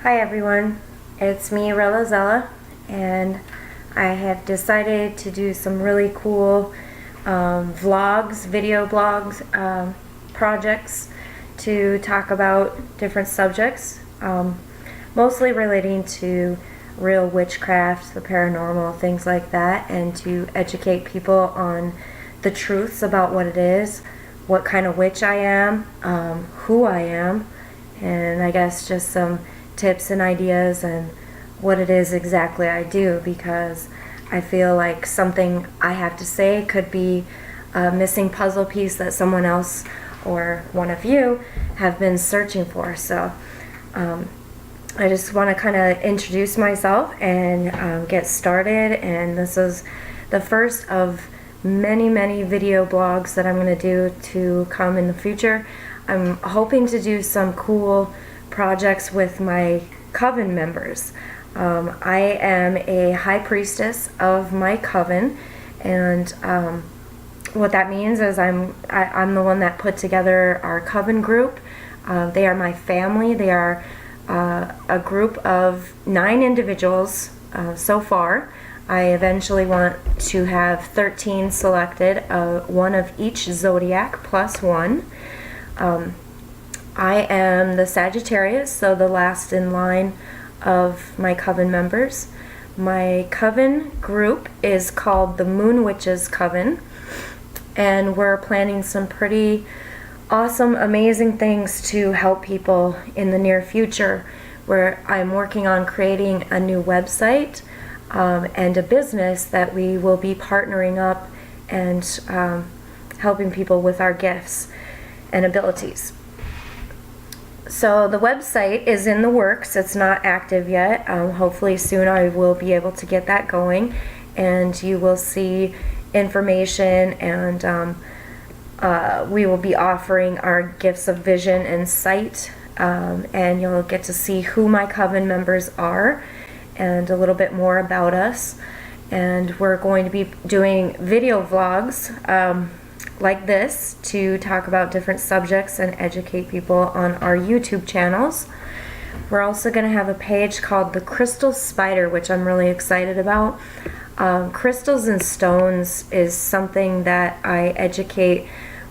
Hi everyone, it's me, Rella Zella, and I have decided to do some really cool video blogs, projects to talk about different subjects, mostly relating to real witchcraft, the paranormal, things like that, and to educate people on the truths about what it is, what kind of witch I am, who I am, and I guess just some tips and ideas and what it is exactly I do, because I feel like something I have to say could be a missing puzzle piece that someone else or one of you have been searching for. So I just want to kind of introduce myself and get started, and this is the first of many video blogs that I'm going to do to come in the future. I'm hoping to do some cool projects with my Coven members. I am a high priestess of my Coven, and what that means is I'm the one that put together our Coven group. They are my family. They are a group of 9 individuals so far. I eventually want to have 13 selected, one of each zodiac plus one. I am the Sagittarius, so the last in line of my Coven members. My Coven group is called the Witchez Coven, and we're planning some pretty awesome, amazing things to help people in the near future, where I'm working on creating a new website and a business that we will be partnering up and helping people with our gifts and abilities. So the website is in the works. It's not active yet. Hopefully soon I will be able to get that going, and you will see information, and we will be offering our gifts of vision and sight, and you'll get to see who my Coven members are and a little bit more about us. And we're going to be doing video vlogs like this to talk about different subjects and educate people on our YouTube channels. We're also going to have a page called the Crystal Spider, which I'm really excited about. Crystals and stones is something that I educate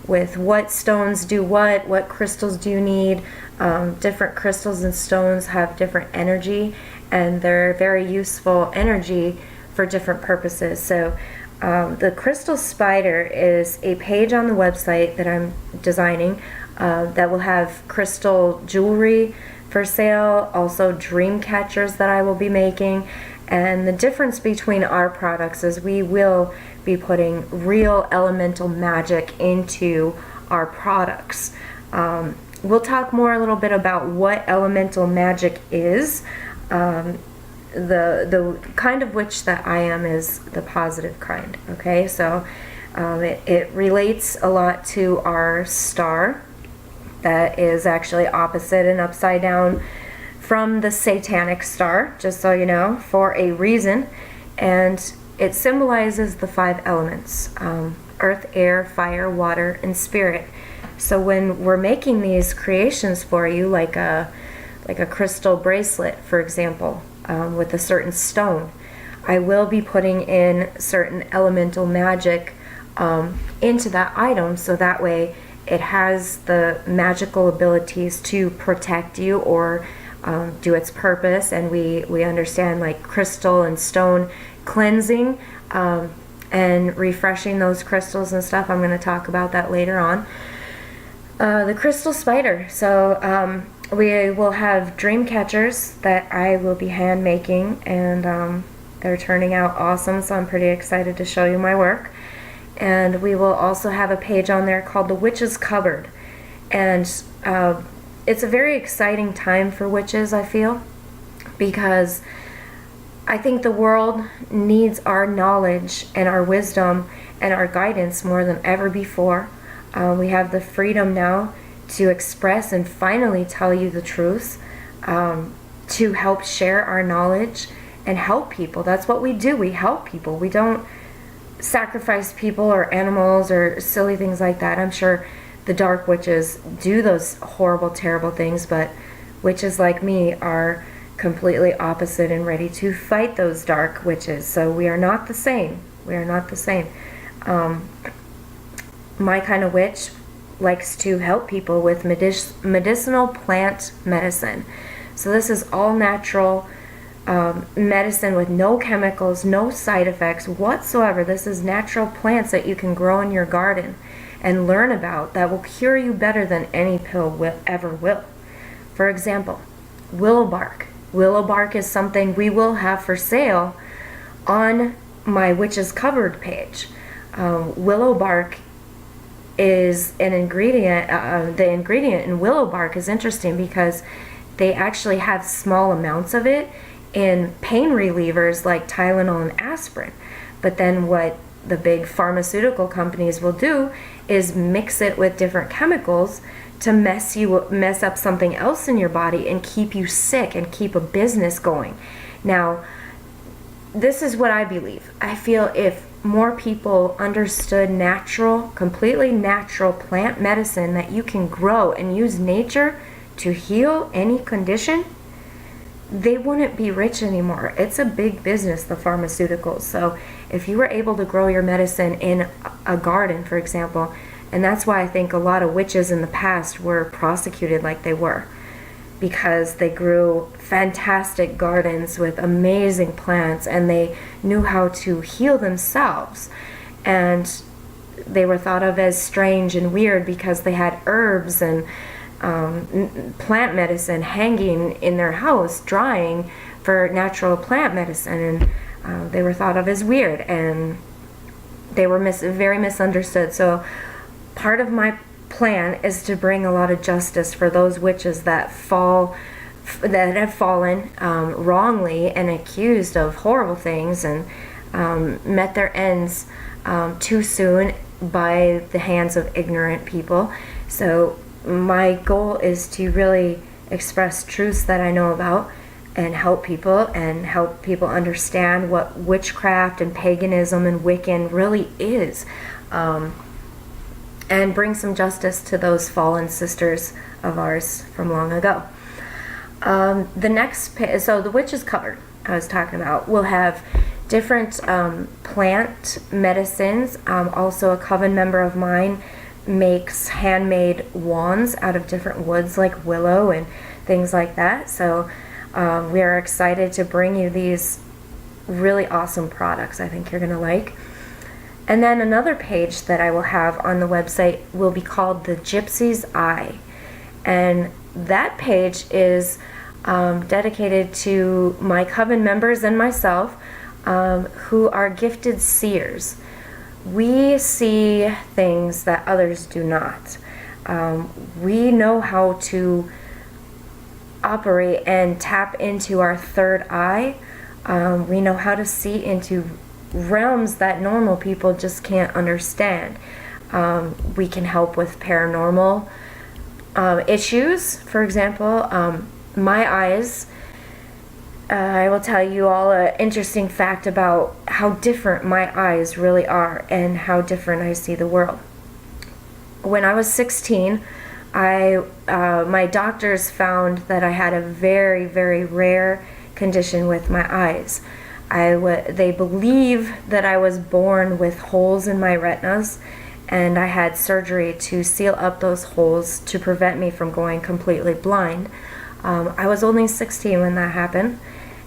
with what stones do what crystals do you need. Different crystals and stones have different energy, and they're very useful energy for different purposes. So the Crystal Spider is a page on the website that I'm designing that will have crystal jewelry for sale, also dream catchers that I will be making. And the difference between our products is we will be putting real elemental magic into our products. We'll talk more a little bit about what elemental magic is. The kind of witch that I am is the positive kind, okay? So it relates a lot to our star that is actually opposite and upside down from the satanic star, just so you know, for a reason. And it symbolizes the 5 elements: earth, air, fire, water, and spirit. So when we're making these creations for you, like a crystal bracelet, for example, with a certain stone, I will be putting in certain elemental magic into that item, so that way it has the magical abilities to protect you or do its purpose. And we understand, like, crystal and stone cleansing and refreshing those crystals and stuff. I'm going to talk about that later on. The Crystal Spider. So we will have dream catchers that I will be hand making, and they're turning out awesome, so I'm pretty excited to show you my work. And we will also have a page on there called the Witch's Cupboard, and it's a very exciting time for witches, I feel, because I think the world needs our knowledge and our wisdom and our guidance more than ever before. We have the freedom now to express and finally tell you the truth, to help share our knowledge and help people. That's what we do. We help people. We don't sacrifice people or animals or silly things like that. I'm sure the dark witches do those horrible, terrible things, but witches like me are completely opposite and ready to fight those dark witches. So we are not the same. We are not the same. My kind of witch likes to help people with medicinal plant medicine. So this is all natural medicine with no chemicals, no side effects whatsoever. This is natural plants that you can grow in your garden and learn about that will cure you better than any pill ever will. For example, willow bark. Willow bark is something we will have for sale on my Witch's Cupboard page. Willow bark is an ingredient. The ingredient in willow bark is interesting because they actually have small amounts of it in pain relievers like Tylenol and aspirin. But then what the big pharmaceutical companies will do is mix it with different chemicals to mess up something else in your body and keep you sick and keep a business going. Now, this is what I believe. I feel if more people understood natural, completely natural plant medicine that you can grow and use nature to heal any condition, they wouldn't be rich anymore. It's a big business, the pharmaceuticals. So if you were able to grow your medicine in a garden, for example, and that's why I think a lot of witches in the past were prosecuted like they were, because they grew fantastic gardens with amazing plants and they knew how to heal themselves. And they were thought of as strange and weird because they had herbs and plant medicine hanging in their house drying for natural plant medicine, and they were thought of as weird, and they were very misunderstood. So part of my plan is to bring a lot of justice for those witches that have fallen wrongly and accused of horrible things and met their ends too soon by the hands of ignorant people. So my goal is to really express truths that I know about and help people understand what witchcraft and paganism and Wiccan really is, and bring some justice to those fallen sisters of ours from long ago. The next so the Witch's Cupboard I was talking about will have different plant medicines. Also, a Coven member of mine makes handmade wands out of different woods like willow and things like that. So we are excited to bring you these really awesome products I think you're going to like. And then another page that I will have on the website will be called The Gypsy's Eye. And that page is dedicated to my Coven members and myself who are gifted seers. We see things that others do not. We know how to operate and tap into our third eye. We know how to see into realms that normal people just can't understand. We can help with paranormal issues. For example, my eyes, I will tell you all an interesting fact about how different my eyes really are and how different I see the world. When I was 16, my doctors found that I had a very, very rare condition with my eyes. They believe that I was born with holes in my retinas, and I had surgery to seal up those holes to prevent me from going completely blind. I was only 16 when that happened,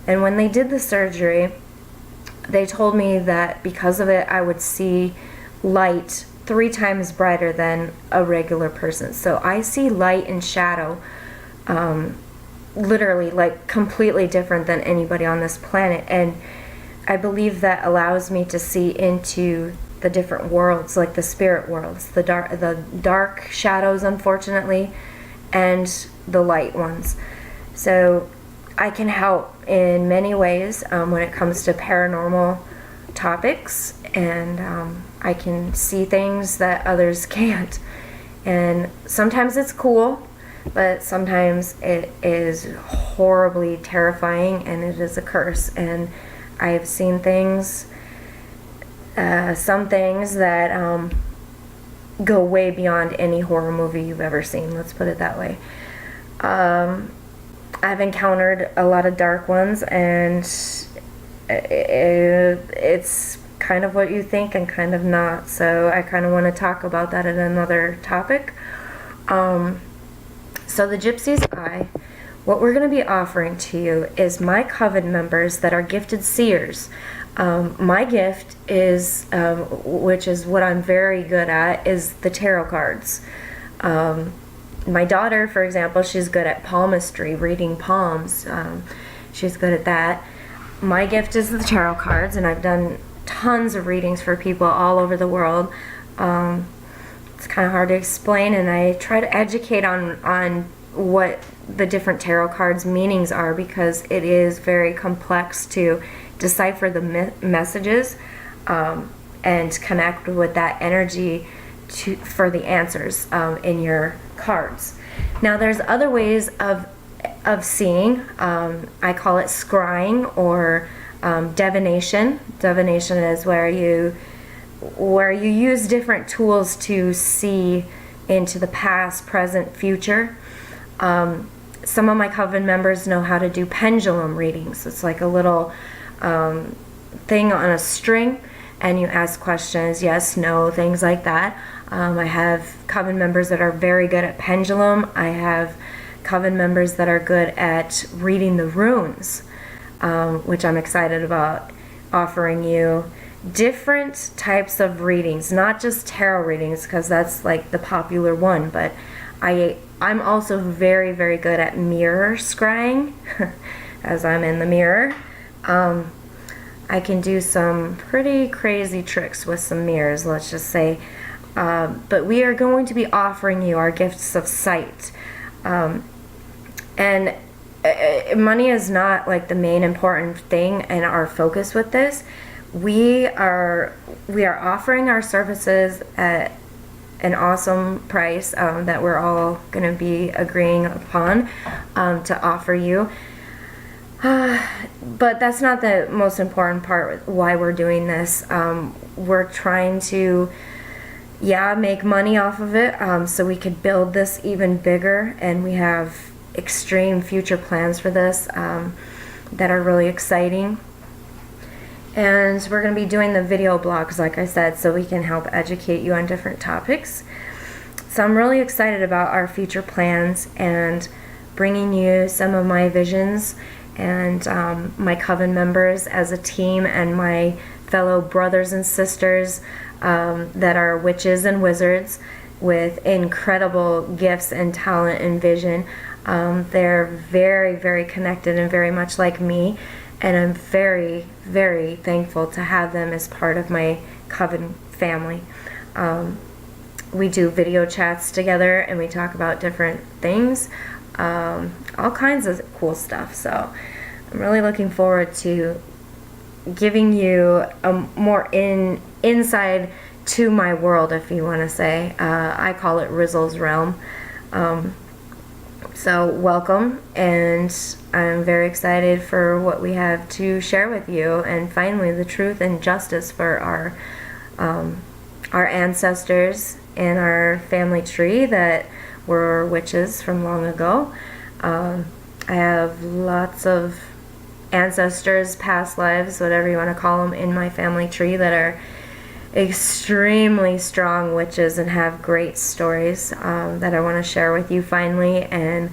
and when they did the surgery, they told me that because of it, I would see light 3 times brighter than a regular person. So I see light and shadow literally like completely different than anybody on this planet, and I believe that allows me to see into the different worlds, like the spirit worlds, the dark shadows, unfortunately, and the light ones. So I can help in many ways when it comes to paranormal topics, and I can see things that others can't. And sometimes it's cool, but sometimes it is horribly terrifying, and it is a curse. And I have seen things, some things that go way beyond any horror movie you've ever seen. Let's put it that way. I've encountered a lot of dark ones, and it's kind of what you think and kind of not. So I kind of want to talk about that in another topic. So the Gypsy's Eye, what we're going to be offering to you is my Coven members that are gifted seers. My gift is, which is what I'm very good at, is the tarot cards. My daughter, for example, she's good at palmistry, reading palms. She's good at that. My gift is the tarot cards, and I've done tons of readings for people all over the world. It's kind of hard to explain, and I try to educate on what the different tarot cards meanings are, because it is very complex to decipher the messages and connect with that energy for the answers in your cards. Now there's other ways of seeing. I call it scrying or divination. Divination is where you use different tools to see into the past, present, future. Some of my Coven members know how to do pendulum readings. It's like a little thing on a string, and you ask questions, yes, no, things like that. I have Coven members that are very good at pendulum. I have Coven members that are good at reading the runes, which I'm excited about offering you. Different types of readings, not just tarot readings, because that's like the popular one, but I'm also very, very good at mirror scrying, as I'm in the mirror. I can do some pretty crazy tricks with some mirrors, let's just say. But we are going to be offering you our gifts of sight. And money is not like the main important thing and our focus with this. We are offering our services at an awesome price that we're all going to be agreeing upon to offer you. But that's not the most important part why we're doing this. We're trying to, make money off of it, so we could build this even bigger, and we have extreme future plans for this that are really exciting. And we're going to be doing the video blogs, like I said, so we can help educate you on different topics. So I'm really excited about our future plans and bringing you some of my visions and my Coven members as a team, and my fellow brothers and sisters that are witches and wizards with incredible gifts and talent and vision. They're very, very connected and very much like me, and I'm very, very thankful to have them as part of my Coven family. We do video chats together, and we talk about different things, all kinds of cool stuff. So I'm really looking forward to giving you a more inside to my world, if you want to say. I call it Rizzle's realm. So welcome, and I'm very excited for what we have to share with you, and finally the truth and justice for our ancestors and our family tree that were witches from long ago. I have lots of ancestors, past lives, whatever you want to call them, in my family tree that are extremely strong witches and have great stories that I want to share with you finally. And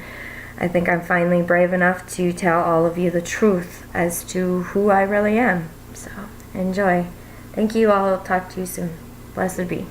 I think I'm finally brave enough to tell all of you the truth as to who I really am. So enjoy. Thank you. I'll talk to you soon. Blessed be.